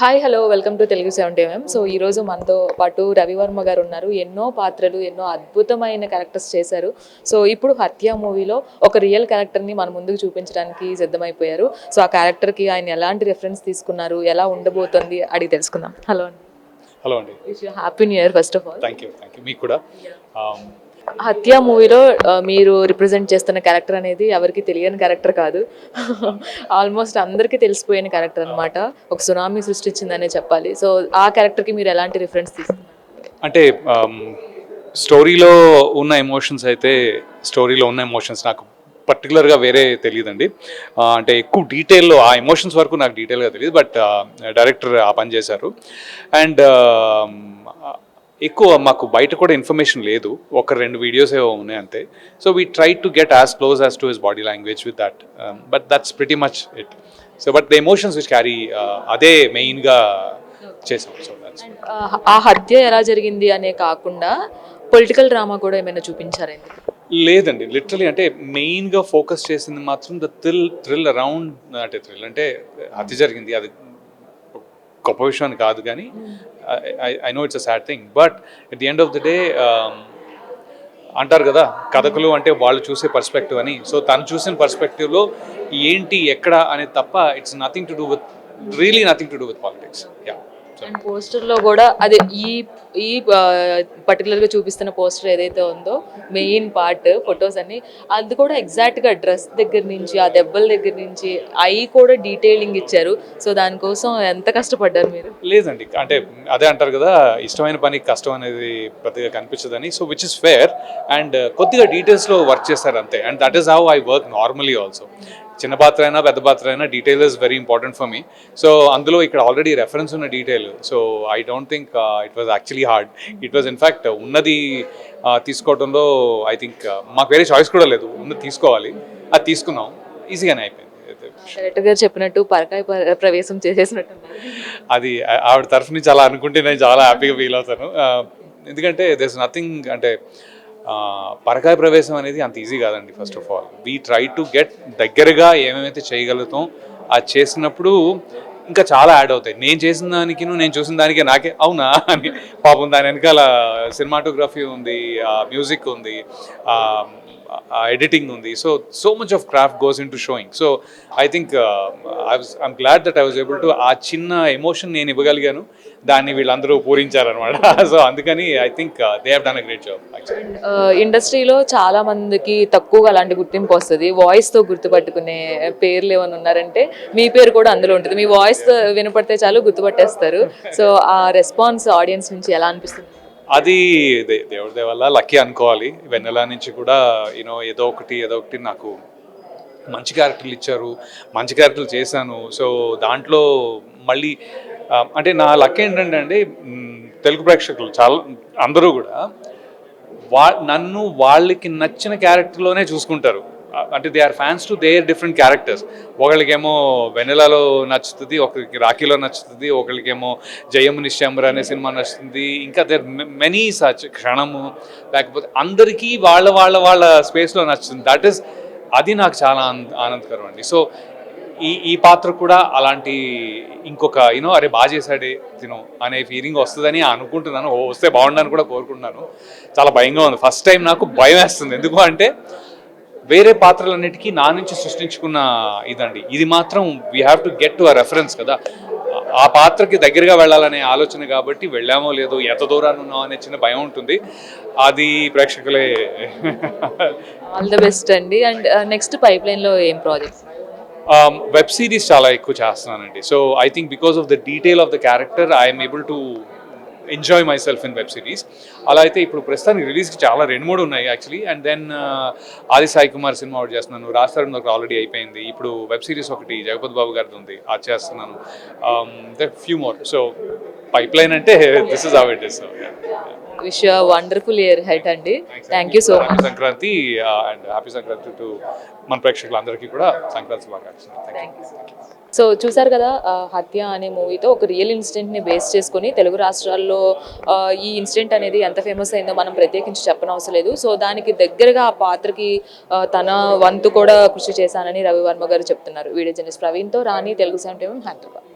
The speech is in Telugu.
Hi hello welcome to Telugu 70mm. So ఈరోజు మనతో పాటు రవివర్మ గారు ఉన్నారు. ఎన్నో పాత్రలు ఎన్నో అద్భుతమైన క్యారెక్టర్స్ చేశారు. సో ఇప్పుడు హత్య మూవీలో ఒక రియల్ క్యారెక్టర్ని మన ముందుకు చూపించడానికి సిద్ధమైపోయారు. సో ఆ క్యారెక్టర్కి ఆయన ఎలాంటి రెఫరెన్స్ తీసుకున్నారు, ఎలా ఉండబోతుంది అడిగి తెలుసుకుందాం. హలో అండి. హలో అండి. Wish you happy new year first of all. Thank you మీకు కూడా. హత్య మూవీలో మీరు రిప్రజెంట్ చేస్తున్న క్యారెక్టర్ అనేది ఎవరికి తెలియని క్యారెక్టర్ కాదు, ఆల్మోస్ట్ అందరికీ తెలిసిపోయిన క్యారెక్టర్ అనమాట. ఒక సునామీ సృష్టించిందనే చెప్పాలి. సో ఆ క్యారెక్టర్కి మీరు ఎలాంటి రిఫరెన్స్ తీసుకున్నారు? అంటే స్టోరీలో ఉన్న ఎమోషన్స్ నాకు పర్టికులర్గా వేరే తెలియదండి. అంటే ఎక్కువ డీటెయిల్లో ఆ ఎమోషన్స్ వరకు నాకు డీటెయిల్గా తెలియదు. బట్ డైరెక్టర్ ఆ పని చేశారు. అండ్ ఎక్కువ మాకు బయట కూడా ఇన్ఫర్మేషన్ లేదు, ఒక 2 వీడియోస్ ఏవో ఉన్నాయి అంతే. So we try to get as close as to his body language with that, but that's pretty much it. So but the emotions which carry అదే మెయిన్గా చేసాం. సో దట్స్ ఆ హత్య ఎలా జరిగింది అనే కాకుండా పొలిటికల్ డ్రామా కూడా ఏమైనా చూపించారండి? లేదండి, లిటరలీ అంటే మెయిన్గా ఫోకస్ చేసింది మాత్రం ద థ్రిల్ అరౌండ్. అంటే థ్రిల్ అంటే హత్య జరిగింది, అది గొప్ప విషయం కాదు, కానీ I know it's a sad thing. But at the end of the day అంటారు కదా, కథకులు అంటే వాళ్ళు చూసే పర్స్పెక్టివ్ అని. సో తను చూసిన పర్స్పెక్టివ్లో ఏంటి ఎక్కడ అనేది తప్ప it's nothing to do with, really nothing to do with politics. Yeah. And పోస్టర్లో కూడా అదే ఈ పర్టికులర్గా చూపిస్తున్న పోస్టర్ ఏదైతే ఉందో మెయిన్ పార్ట్ ఫొటోస్ అన్ని, అది కూడా ఎగ్జాక్ట్గా డ్రెస్ దగ్గర నుంచి ఆ దెబ్బల దగ్గర నుంచి అవి కూడా డీటెయిలింగ్ ఇచ్చారు. సో దానికోసం ఎంత కష్టపడ్డారు మీరు? లేదండి, అంటే అదే అంటారు కదా, ఇష్టమైన పనికి కష్టం అనేది పెద్దగా కనిపించదని. So which is fair. And కొద్దిగా డీటెయిల్స్లో వర్క్ చేస్తారు అంతే. And that is how I work normally also. చిన్న పాత్ర అయినా పెద్ద పాత్ర అయినా detail is very important for me. So అందులో ఇక్కడ ఆల్రెడీ రెఫరెన్స్ ఉన్న detail. So I don't think it was actually hard. It was in fact ఉన్నది తీసుకోవడంలో ఐ థింక్ మాకు వేరే చాయిస్ కూడా లేదు, ఉన్నది తీసుకోవాలి. అది తీసుకున్నాం, ఈజీగానే అయిపోయింది. డైరెక్టర్ గారు చెప్పినట్టు పరకాయ ప్రవేశం చేసేసినట్టు అది ఆవిడ తరఫు నుంచి అలా అనుకుంటే నేను చాలా హ్యాపీగా ఫీల్ అవుతాను. ఎందుకంటే దేర్ ఇస్ నథింగ్, అంటే పరకాయ ప్రవేశం అనేది అంత ఈజీ కాదండి. First of all we try to get దగ్గరగా ఏమేమైతే చేయగలుగుతాం అది చేసినప్పుడు ఇంకా చాలా యాడ్ అవుతాయి. నేను చేసిన దానికి నేను చూసిన దానికి నాకే అవునా అని పాపం దాని వెనకాల సినిమాటోగ్రఫీ ఉంది, మ్యూజిక్ ఉంది, ఎడిటింగ్ ఉంది. So much of craft goes into showing. So I think I'm glad that I was able to ఆ చిన్న ఎమోషన్ నేను ఇవ్వగలిగాను, దాన్ని వీళ్ళందరూ పూరించారనమాట. సో అందుకని I think they have done a great job. ఇండస్ట్రీలో చాలా మందికి తక్కువగా అలాంటి గుర్తింపు వస్తుంది. వాయిస్తో గుర్తుపట్టుకునే పేర్లు ఏమైనా ఉన్నారంటే మీ పేరు కూడా అందులో ఉంటుంది. మీ వాయిస్ వినపడితే చాలు గుర్తుపట్టేస్తారు. సో ఆ రెస్పాన్స్ ఆడియన్స్ నుంచి ఎలా అనిపిస్తుంది? అది దేవుడి వల్ల లక్కీ అనుకోవాలి. వెన్నెల నుంచి కూడా ఏదో ఒకటి నాకు మంచి క్యారెక్టర్లు ఇచ్చారు, మంచి క్యారెక్టర్లు చేశాను. సో దాంట్లో మళ్ళీ అంటే నా లక్ ఏంటంటే అండి, తెలుగు ప్రేక్షకులు చాలా అందరూ కూడా నన్ను వాళ్ళకి నచ్చిన క్యారెక్టర్లోనే చూసుకుంటారు. అంటే they are fans to their different characters. ఒకళ్ళకేమో వెన్నెలలో నచ్చుతుంది, ఒకరికి రాఖీలో నచ్చుతుంది, ఒకళ్ళకేమో జయము నిశ్చంబర అనే సినిమా నచ్చుతుంది, ఇంకా దేర్ మెనీ సచ్ క్షణము, లేకపోతే అందరికీ వాళ్ళ స్పేస్లో నచ్చుతుంది. అది నాకు చాలా ఆనందకరం అండి. సో ఈ పాత్ర కూడా అలాంటి ఇంకొక అరే బాగా చేశాడే అనే ఫీలింగ్ వస్తుందని అనుకుంటున్నాను. వస్తే బాగుండని కూడా కోరుకుంటున్నాను. చాలా భయంగా ఉంది, ఫస్ట్ టైం నాకు భయం వేస్తుంది. ఎందుకు అంటే వేరే పాత్రలన్నిటికీ నా నుంచి సృష్టించుకున్న ఇదండి, ఇది మాత్రం we have to get to a reference కదా, ఆ పాత్రకి దగ్గరగా వెళ్ళాలనే ఆలోచన. కాబట్టి వెళ్ళామో లేదో, ఎంత దూరాన్ని ఉన్నామో అనే చిన్న భయం ఉంటుంది. అది ప్రేక్షకులే. ఆల్ ది బెస్ట్ అండి. అండ్ నెక్స్ట్ పైప్ లైన్లో ఏం ప్రాజెక్ట్స్? వెబ్ సిరీస్ చాలా ఎక్కువ చేస్తున్నానండి. So I think because of the detail of the character I'm able to enjoy my self in web series. అలా అయితే ఇప్పుడు ప్రస్తుతానికి రిలీజ్కి చాలా 2-3 ఉన్నాయి యాక్చువల్లీ. అండ్ దెన్ ఆది సాయి కుమార్ సినిమా ఒకటి చేస్తున్నాను, రాస్తారని ఒకటి ఆల్రెడీ అయిపోయింది. ఇప్పుడు వెబ్ సిరీస్ ఒకటి జగపతి బాబు గారిది ఉంది, అది చేస్తున్నాను. Few more. So pipeline అంటే this is how it is. Wish you wonderful year ahead అండి. Thank you so much. Sankranti and happy Sankranti to మన ప్రేక్షకులందరికీ కూడా సంక్రాంతి శుభాకాంక్షలు. సో చూసారు కదా, హత్య అనే మూవీతో ఒక రియల్ ఇన్సిడెంట్ని బేస్ చేసుకొని తెలుగు రాష్ట్రాల్లో ఈ ఇన్సిడెంట్ అనేది ఎంత ఫేమస్ అయిందో మనం ప్రత్యేకించి చెప్పనవసరం లేదు. సో దానికి దగ్గరగా ఆ పాత్రకి తన వంతు కూడా కృషి చేశానని రవివర్మ గారు చెప్తున్నారు. వీడియో జర్నలిస్ట్ ప్రవీణ్తో రాణి, తెలుగు 70mm, హైదరాబాద్.